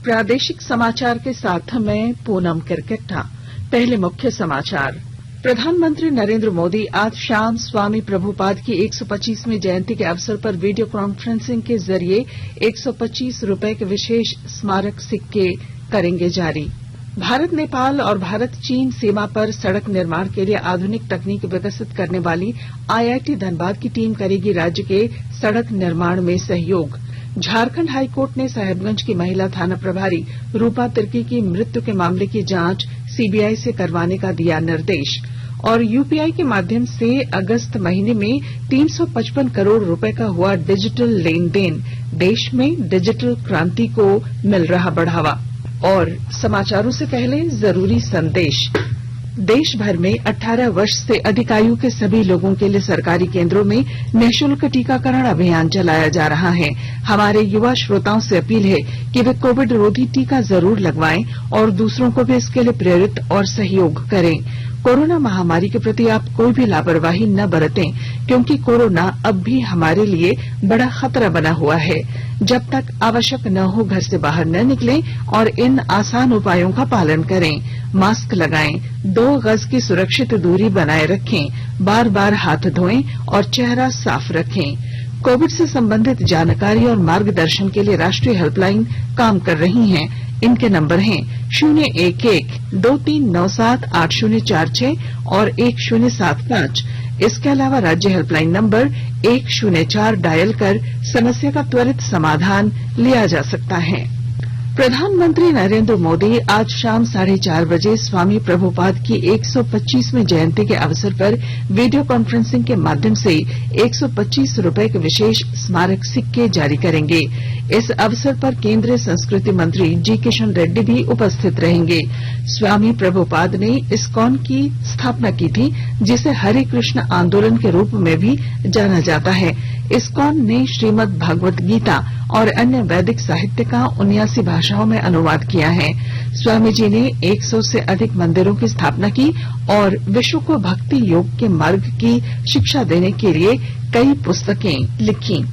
प्रादेशिक समाचार के साथ मैं पूनम किरकिट्टा। पहले मुख्य समाचार। प्रधानमंत्री नरेंद्र मोदी आज शाम स्वामी प्रभुपाद की 125वीं जयंती के अवसर पर वीडियो कॉन्फ्रेंसिंग के जरिए 125 रुपए के विशेष स्मारक सिक्के करेंगे जारी। भारत नेपाल और भारत चीन सीमा पर सड़क निर्माण के लिए आधुनिक तकनीक विकसित करने वाली आईआईटी धनबाद की टीम करेगी राज्य के सड़क निर्माण में सहयोग। झारखंड हाईकोर्ट ने साहेबगंज की महिला थाना प्रभारी रूपा तिर्की की मृत्यु के मामले की जांच सीबीआई से करवाने का दिया निर्देश। और यूपीआई के माध्यम से अगस्त महीने में 355 करोड़ रुपए का हुआ डिजिटल लेन देन। देश में डिजिटल क्रांति को मिल रहा बढ़ावा। और समाचारों से पहले जरूरी संदेश। देश भर में 18 वर्ष से अधिक आयु के सभी लोगों के लिए सरकारी केंद्रों में निःशुल्क टीकाकरण अभियान चलाया जा रहा है। हमारे युवा श्रोताओं से अपील है कि वे कोविड रोधी टीका जरूर लगवाएं और दूसरों को भी इसके लिए प्रेरित और सहयोग करें। कोरोना महामारी के प्रति आप कोई भी लापरवाही न बरतें, क्योंकि कोरोना अब भी हमारे लिए बड़ा खतरा बना हुआ है। जब तक आवश्यक न हो घर से बाहर न निकलें और इन आसान उपायों का पालन करें। मास्क लगाएं, 2 गज की सुरक्षित दूरी बनाए रखें, बार बार हाथ धोएं और चेहरा साफ रखें। कोविड से संबंधित जानकारी और मार्गदर्शन के लिए राष्ट्रीय हेल्पलाइन काम कर रही हैं। इनके नंबर हैं 011-2397-8046 और 1075। इसके अलावा राज्य हेल्पलाइन नंबर 104 डायल कर समस्या का त्वरित समाधान लिया जा सकता है। प्रधानमंत्री नरेंद्र मोदी आज शाम 4:30 बजे स्वामी प्रभुपाद की 125वीं जयंती के अवसर पर वीडियो कॉन्फ्रेंसिंग के माध्यम से 125 रुपए के विशेष स्मारक सिक्के जारी करेंगे। इस अवसर पर केंद्रीय संस्कृति मंत्री जी किशन रेड्डी भी उपस्थित रहेंगे। स्वामी प्रभुपाद ने इस्कॉन की स्थापना की थी, जिसे हरे कृष्ण आंदोलन के रूप में भी जाना जाता है। इस्कॉन ने श्रीमद् भगवत गीता और अन्य वैदिक साहित्य का 79 भाषाओं में अनुवाद किया है। स्वामी जी ने 100 से अधिक मंदिरों की स्थापना की और विश्व को भक्ति योग के मार्ग की शिक्षा देने के लिए कई पुस्तकें लिखी।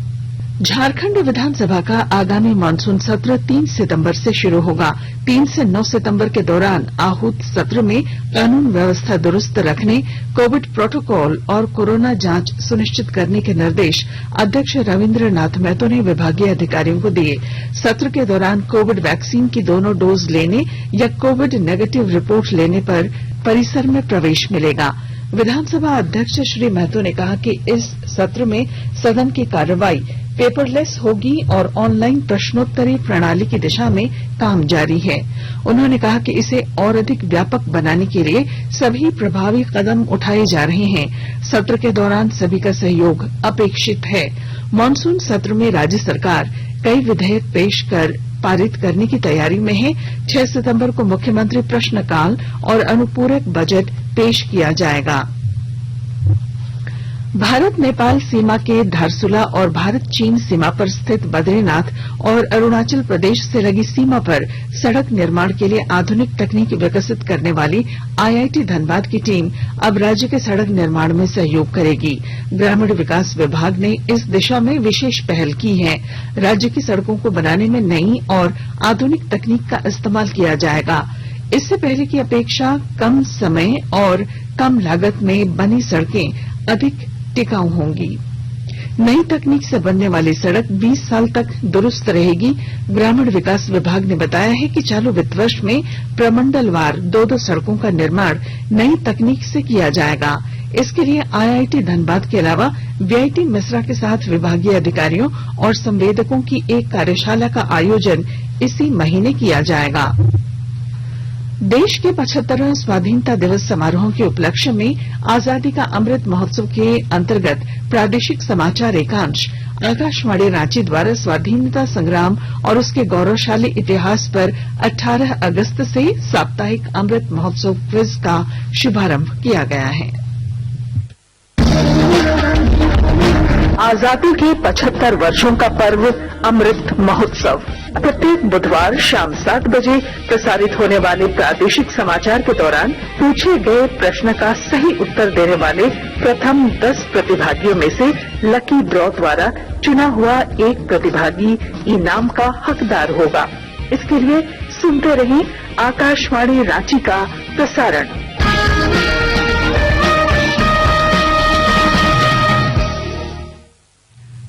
झारखंड विधानसभा का आगामी मानसून सत्र 3 सितंबर से शुरू होगा। 3 से 9 सितंबर के दौरान आहूत सत्र में कानून व्यवस्था दुरुस्त रखने, कोविड प्रोटोकॉल और कोरोना जांच सुनिश्चित करने के निर्देश अध्यक्ष रविंद्र नाथ महतो ने विभागीय अधिकारियों को दिए। सत्र के दौरान कोविड वैक्सीन की दोनों डोज लेने या कोविड नेगेटिव रिपोर्ट लेने पर परिसर में प्रवेश मिलेगा। विधानसभा अध्यक्ष श्री महतो ने कहा कि इस सत्र में सदन की कार्रवाई पेपरलेस होगी और ऑनलाइन प्रश्नोत्तरी प्रणाली की दिशा में काम जारी है। उन्होंने कहा कि इसे और अधिक व्यापक बनाने के लिए सभी प्रभावी कदम उठाए जा रहे हैं। सत्र के दौरान सभी का सहयोग अपेक्षित है। मानसून सत्र में राज्य सरकार कई विधेयक पेश कर पारित करने की तैयारी में है। 6 सितंबर को मुख्यमंत्री प्रश्नकाल और अनुपूरक बजट पेश किया जाएगा। भारत नेपाल सीमा के धारसुला और भारत चीन सीमा पर स्थित बद्रीनाथ और अरुणाचल प्रदेश से लगी सीमा पर सड़क निर्माण के लिए आधुनिक तकनीक विकसित करने वाली आईआईटी धनबाद की टीम अब राज्य के सड़क निर्माण में सहयोग करेगी। ग्रामीण विकास विभाग ने इस दिशा में विशेष पहल की है। राज्य की सड़कों को बनाने में नई और आधुनिक तकनीक का इस्तेमाल किया जाएगा। इससे पहले की अपेक्षा कम समय और कम लागत में बनी सड़कें अधिक टिकाऊ होंगी। नई तकनीक से बनने वाली सड़क 20 साल तक दुरुस्त रहेगी। ग्रामीण विकास विभाग ने बताया है कि चालू वित्त वर्ष में प्रमंडलवार 2 सड़कों का निर्माण नई तकनीक से किया जाएगा। इसके लिए आईआईटी धनबाद के अलावा वीआईटी मिश्रा के साथ विभागीय अधिकारियों और संवेदकों की एक कार्यशाला का आयोजन इसी महीने किया जाएगा। देश के 75वें स्वाधीनता दिवस समारोह के उपलक्ष्य में आजादी का अमृत महोत्सव के अंतर्गत प्रादेशिक समाचार एकांश आकाशवाणी रांची द्वारा स्वाधीनता संग्राम और उसके गौरवशाली इतिहास पर 18 अगस्त से साप्ताहिक अमृत महोत्सव क्विज का शुभारंभ किया गया है। आजादी के 75 वर्षों का पर्व अमृत महोत्सव प्रत्येक बुधवार शाम 7 बजे प्रसारित होने वाले प्रादेशिक समाचार के दौरान पूछे गए प्रश्न का सही उत्तर देने वाले प्रथम 10 प्रतिभागियों में से लकी ड्रॉ द्वारा चुना हुआ एक प्रतिभागी इनाम का हकदार होगा। इसके लिए सुनते रहें आकाशवाणी रांची का प्रसारण।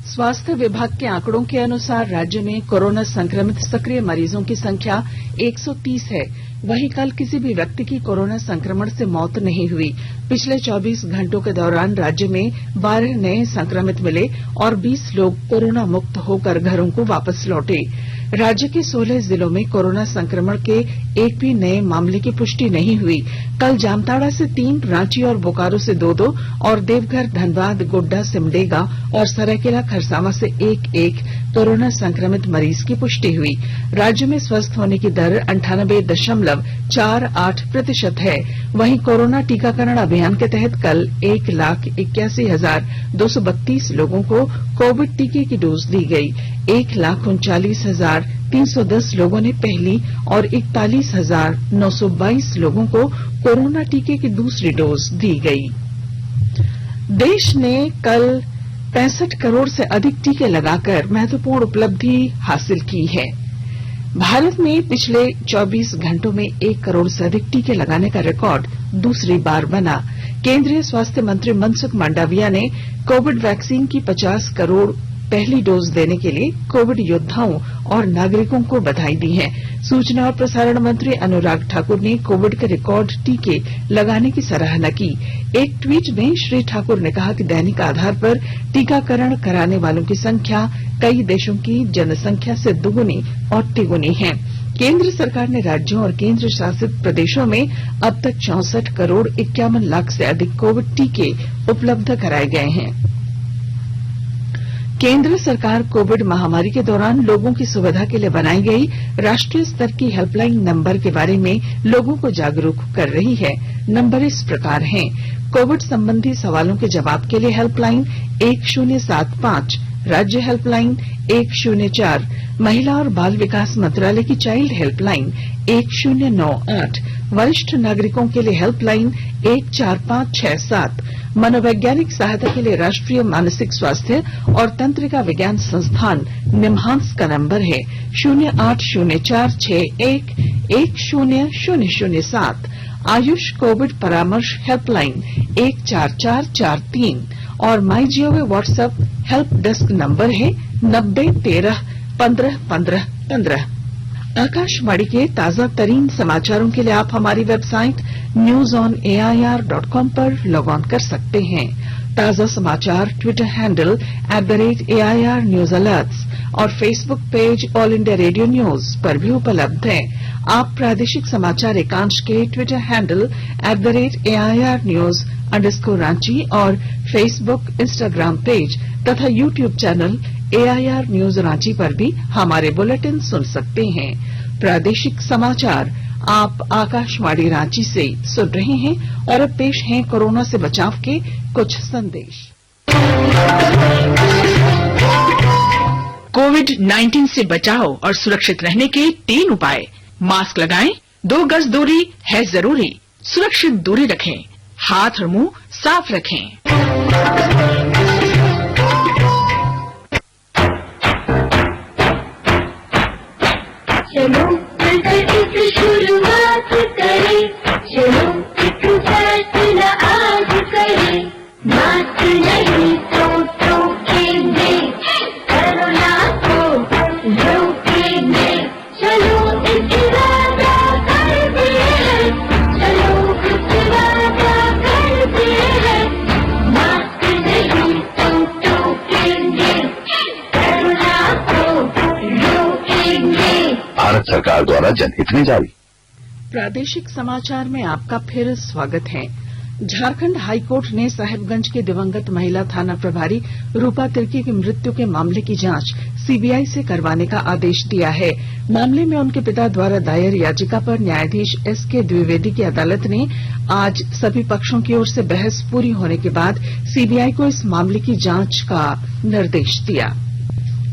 स्वास्थ्य विभाग के आंकड़ों के अनुसार राज्य में कोरोना संक्रमित सक्रिय मरीजों की संख्या 130 है। वहीं कल किसी भी व्यक्ति की कोरोना संक्रमण से मौत नहीं हुई। पिछले 24 घंटों के दौरान राज्य में 12 नए संक्रमित मिले और 20 लोग कोरोना मुक्त होकर घरों को वापस लौटे। राज्य के 16 जिलों में कोरोना संक्रमण के एक भी नए मामले की पुष्टि नहीं हुई। कल जामताड़ा से 3, रांची और बोकारो से 2-2 और देवघर, धनबाद, गोड्डा, सिमडेगा और सरायकेला खरसावां से 1-1 कोरोना संक्रमित मरीज की पुष्टि हुई। राज्य में स्वस्थ होने की दर 98.48% है। वहीं कोरोना टीकाकरण अभियान के तहत कल 1,81,232 लोगों को कोविड टीके की डोज दी गई। 1,39,310 लोगों ने पहली और 41,922 लोगों को कोरोना टीके की दूसरी डोज दी गई। देश ने कल 65 करोड़ से अधिक टीके लगाकर महत्वपूर्ण उपलब्धि हासिल की है। भारत में पिछले 24 घंटों में 1 करोड़ से अधिक टीके लगाने का रिकॉर्ड दूसरी बार बना। केंद्रीय स्वास्थ्य मंत्री मनसुख मांडविया ने कोविड वैक्सीन की 50 करोड़ पहली डोज देने के लिए कोविड योद्धाओं और नागरिकों को बधाई दी है। सूचना और प्रसारण मंत्री अनुराग ठाकुर ने कोविड के रिकॉर्ड टीके लगाने की सराहना की। एक ट्वीट में श्री ठाकुर ने कहा कि दैनिक आधार पर टीकाकरण कराने वालों की संख्या कई देशों की जनसंख्या से दुगुनी और तिगुनी है। केंद्र सरकार ने राज्यों और केंद्र शासित प्रदेशों में अब तक 64 करोड़ 51 लाख से अधिक कोविड टीके उपलब्ध कराए गए हैं। केंद्र सरकार कोविड महामारी के दौरान लोगों की सुविधा के लिए बनाई गई राष्ट्रीय स्तर की हेल्पलाइन नंबर के बारे में लोगों को जागरूक कर रही है। नंबर इस प्रकार हैं: कोविड संबंधी सवालों के जवाब के लिए हेल्पलाइन 1075, राज्य हेल्पलाइन 104, महिला और बाल विकास मंत्रालय की चाइल्ड हेल्पलाइन 1098, वरिष्ठ नागरिकों के लिए हेल्पलाइन 14567, मनोवैज्ञानिक सहायता के लिए राष्ट्रीय मानसिक स्वास्थ्य और तंत्रिका विज्ञान संस्थान निम्हांस का नंबर है 080461100007, आयुष कोविड परामर्श हेल्पलाइन 14443 और MyGov WhatsApp help desk number है 9013151515। आकाशवाणी के ताजा तरीन समाचारों के लिए आप हमारी वेबसाइट newsonair.com पर लॉग ऑन कर सकते हैं। ताजा समाचार Twitter handle @AIR News Alerts और Facebook page all India radio news पर भी उपलब्ध है। आप प्रादेशिक समाचार एकांश के ट्विटर हैंडल @AIR News_Ranchi और फेसबुक, इंस्टाग्राम पेज तथा YouTube channel AIR News Ranchi पर भी हमारे बुलेटिन सुन सकते हैं। प्रादेशिक समाचार आप आकाशवाणी रांची से सुन रहे हैं और अब पेश हैं कोरोना से बचाव के कुछ संदेश। कोविड-19 से बचाव और सुरक्षित रहने के 3 उपाय: मास्क लगाएं, 2 गज दूरी है जरूरी, सुरक्षित दूरी रखें, हाथ और मुंह साफ रखें। चलो मिलकर एक शुरुआत करें, चलो एक फैसला आज करें, मास्क नहीं तो टोकेंगे, कोरोना को रोकेंगे, चलो एक वादा करते हैं, चलो एक वादा करते हैं, मास्क नहीं तो टोकेंगे, कोरोना को रोकेंगे। भारत सरकार द्वारा जनहित में जारी। प्रादेशिक समाचार में आपका फिर स्वागत है। झारखंड हाईकोर्ट ने साहिबगंज के दिवंगत महिला थाना प्रभारी रूपा तिर्की की मृत्यु के मामले की जांच सीबीआई से करवाने का आदेश दिया है। मामले में उनके पिता द्वारा दायर याचिका पर न्यायाधीश एसके द्विवेदी की अदालत ने आज सभी पक्षों की ओर से बहस पूरी होने के बाद सीबीआई को इस मामले की जांच का निर्देश दिया।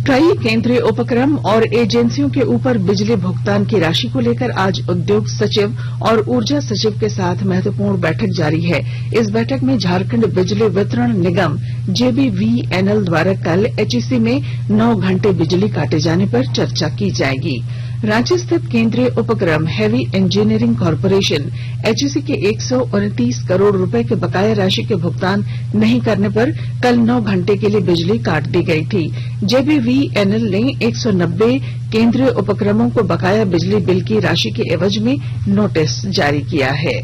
कई केंद्रीय उपक्रम और एजेंसियों के ऊपर बिजली भुगतान की राशि को लेकर आज उद्योग सचिव और ऊर्जा सचिव के साथ महत्वपूर्ण बैठक जारी है। इस बैठक में झारखंड बिजली वितरण निगम JBVNL द्वारा कल HEC में 9 घंटे बिजली काटे जाने पर चर्चा की जाएगी। रांची स्थित केंद्रीय उपक्रम हैवी इंजीनियरिंग कॉरपोरेशन एचईसी के 129 करोड़ रुपए के बकाया राशि के भुगतान नहीं करने पर कल 9 घंटे के लिए बिजली काट दी गई थी। जेबीवीएनएल ने 190 केंद्रीय उपक्रमों को बकाया बिजली बिल की राशि के एवज में नोटिस जारी किया है।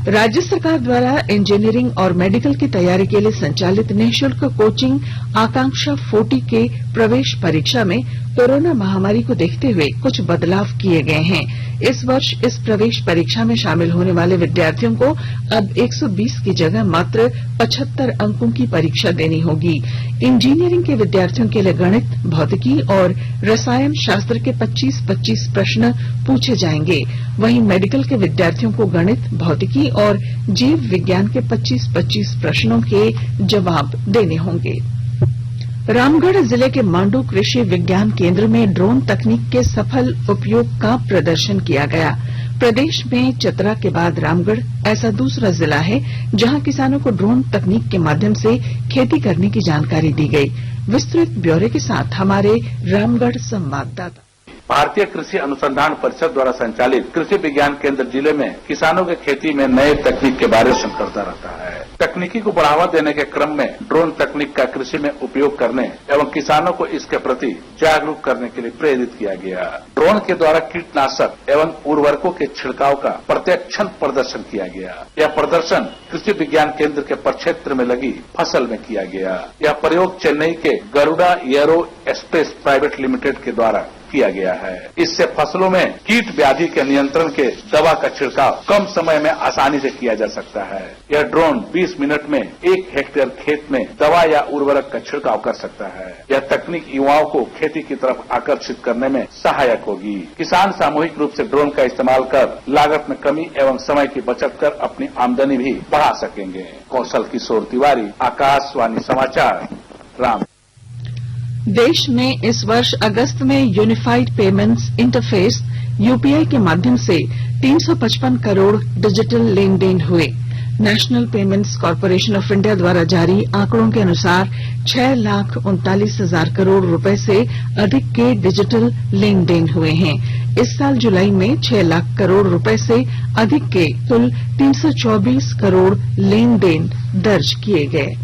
राज्य सरकार द्वारा इंजीनियरिंग और मेडिकल की तैयारी के लिए संचालित निःशुल्क कोचिंग आकांक्षा 40 के प्रवेश परीक्षा में कोरोना महामारी को देखते हुए कुछ बदलाव किए गए हैं। इस वर्ष इस प्रवेश परीक्षा में शामिल होने वाले विद्यार्थियों को अब 120 की जगह मात्र 75 अंकों की परीक्षा देनी होगी। इंजीनियरिंग के विद्यार्थियों के लिए गणित, भौतिकी और रसायन शास्त्र के 25-25 प्रश्न पूछे जाएंगे। वहीं मेडिकल के विद्यार्थियों को गणित, भौतिकी और जीव विज्ञान के 25-25 प्रश्नों के जवाब देने होंगे। रामगढ़ जिले के मांडू कृषि विज्ञान केंद्र में ड्रोन तकनीक के सफल उपयोग का प्रदर्शन किया गया। प्रदेश में चतरा के बाद रामगढ़ ऐसा दूसरा जिला है जहां किसानों को ड्रोन तकनीक के माध्यम से खेती करने की जानकारी दी गई। विस्तृत ब्यौरे के साथ हमारे रामगढ़ संवाददाता। भारतीय कृषि अनुसंधान परिषद द्वारा संचालित कृषि विज्ञान केंद्र जिले में किसानों के खेती में नए तकनीक के बारे में करता रहता है। तकनीकी को बढ़ावा देने के क्रम में ड्रोन तकनीक का कृषि में उपयोग करने एवं किसानों को इसके प्रति जागरूक करने के लिए प्रेरित किया गया। ड्रोन के द्वारा कीटनाशक एवं उर्वरकों के छिड़काव का प्रत्यक्ष प्रदर्शन किया गया। यह प्रदर्शन कृषि विज्ञान केंद्र के प्रक्षेत्र में लगी फसल में किया गया। यह प्रयोग चेन्नई के Garuda arrow express private limited के द्वारा किया गया है। इससे फसलों में कीट व्याधि के नियंत्रण के दवा का छिड़काव कम समय में आसानी से किया जा सकता है। यह ड्रोन 20 मिनट में 1 हेक्टेयर खेत में दवा या उर्वरक का छिड़काव कर सकता है। यह तकनीक युवाओं को खेती की तरफ आकर्षित करने में सहायक होगी। किसान सामूहिक रूप से ड्रोन का इस्तेमाल कर लागत में कमी एवं समय की बचत कर अपनी आमदनी भी बढ़ा सकेंगे। कौशल किशोर तिवारी, आकाशवाणी समाचार, राम। देश में इस वर्ष अगस्त में यूनिफाइड पेमेंट्स इंटरफेस यूपीआई के माध्यम से 355 करोड़ डिजिटल लेन देन हुए। National payments corporation of India द्वारा जारी आंकड़ों के अनुसार 6,39,000 करोड़ रुपए से अधिक के डिजिटल लेन देन हुए हैं। इस साल जुलाई में 6 लाख करोड़ रुपए से अधिक के कुल 324 करोड़ लेन देन दर्ज किए गए।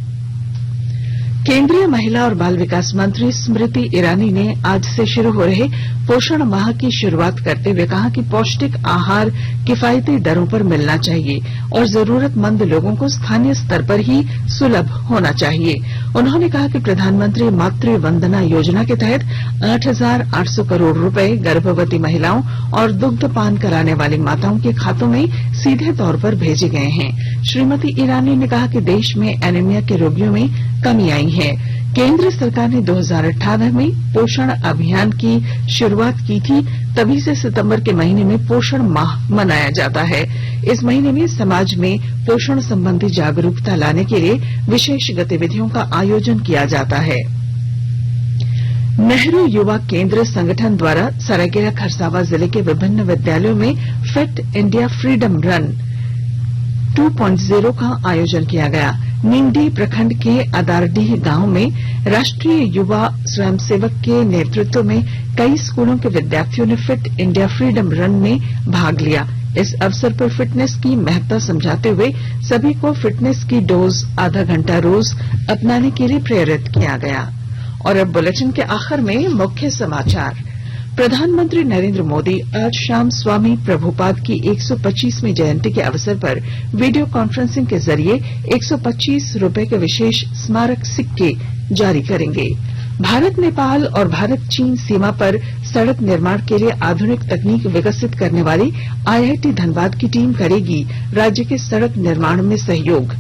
केंद्रीय महिला और बाल विकास मंत्री स्मृति ईरानी ने आज से शुरू हो रहे पोषण माह की शुरुआत करते हुए कहा कि पौष्टिक आहार किफायती दरों पर मिलना चाहिए और जरूरतमंद लोगों को स्थानीय स्तर पर ही सुलभ होना चाहिए। उन्होंने कहा कि प्रधानमंत्री मातृ वंदना योजना के तहत 8,800 करोड़ रुपए गर्भवती महिलाओं और दुग्धपान कराने वाली माताओं के खातों में सीधे तौर पर भेजे गए हैं। श्रीमती ईरानी ने कहा कि देश में एनीमिया के रोगियों में कमी आई है। केंद्र सरकार ने 2018 में पोषण अभियान की शुरुआत की थी, तभी से सितंबर के महीने में पोषण माह मनाया जाता है। इस महीने में समाज में पोषण संबंधी जागरूकता लाने के लिए विशेष गतिविधियों का आयोजन किया जाता है। नेहरू युवा केंद्र संगठन द्वारा सरायकेला खरसावां जिले के विभिन्न विद्यालयों में फिट इंडिया फ्रीडम रन 2.0 का आयोजन किया गया। निंगडी प्रखंड के अदारडीह गांव में राष्ट्रीय युवा स्वयंसेवक के नेतृत्व में कई स्कूलों के विद्यार्थियों ने फिट इंडिया फ्रीडम रन में भाग लिया। इस अवसर पर फिटनेस की महत्ता समझाते हुए सभी को फिटनेस की डोज आधा घंटा रोज अपनाने के लिए प्रेरित किया गया। और अब बुलेटिन के आखिर में मुख्य समाचार। प्रधानमंत्री नरेंद्र मोदी आज शाम स्वामी प्रभुपाद की 125वीं जयंती के अवसर पर वीडियो कॉन्फ्रेंसिंग के जरिए 125 रुपए के विशेष स्मारक सिक्के जारी करेंगे। भारत नेपाल और भारत चीन सीमा पर सड़क निर्माण के लिए आधुनिक तकनीक विकसित करने वाली आईआईटी धनबाद की टीम करेगी राज्य के सड़क निर्माण में सहयोग।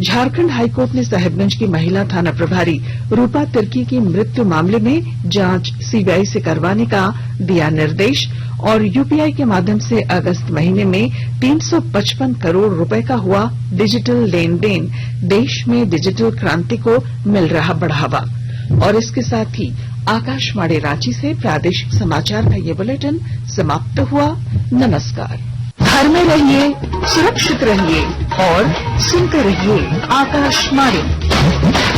झारखंड हाईकोर्ट ने साहिबगंज की महिला थाना प्रभारी रूपा तिर्की की मृत्यु मामले में जांच सीबीआई से करवाने का दिया निर्देश। और यूपीआई के माध्यम से अगस्त महीने में 355 करोड़ रुपए का हुआ डिजिटल लेन देन। देश में डिजिटल क्रांति को मिल रहा बढ़ावा। और इसके साथ ही आकाशवाणी रांची से प्रादेशिक समाचार का ये बुलेटिन समाप्त हुआ। नमस्कार। घर में रहिए, सुरक्षित रहिए और सुनते रहिए आकाशवाणी।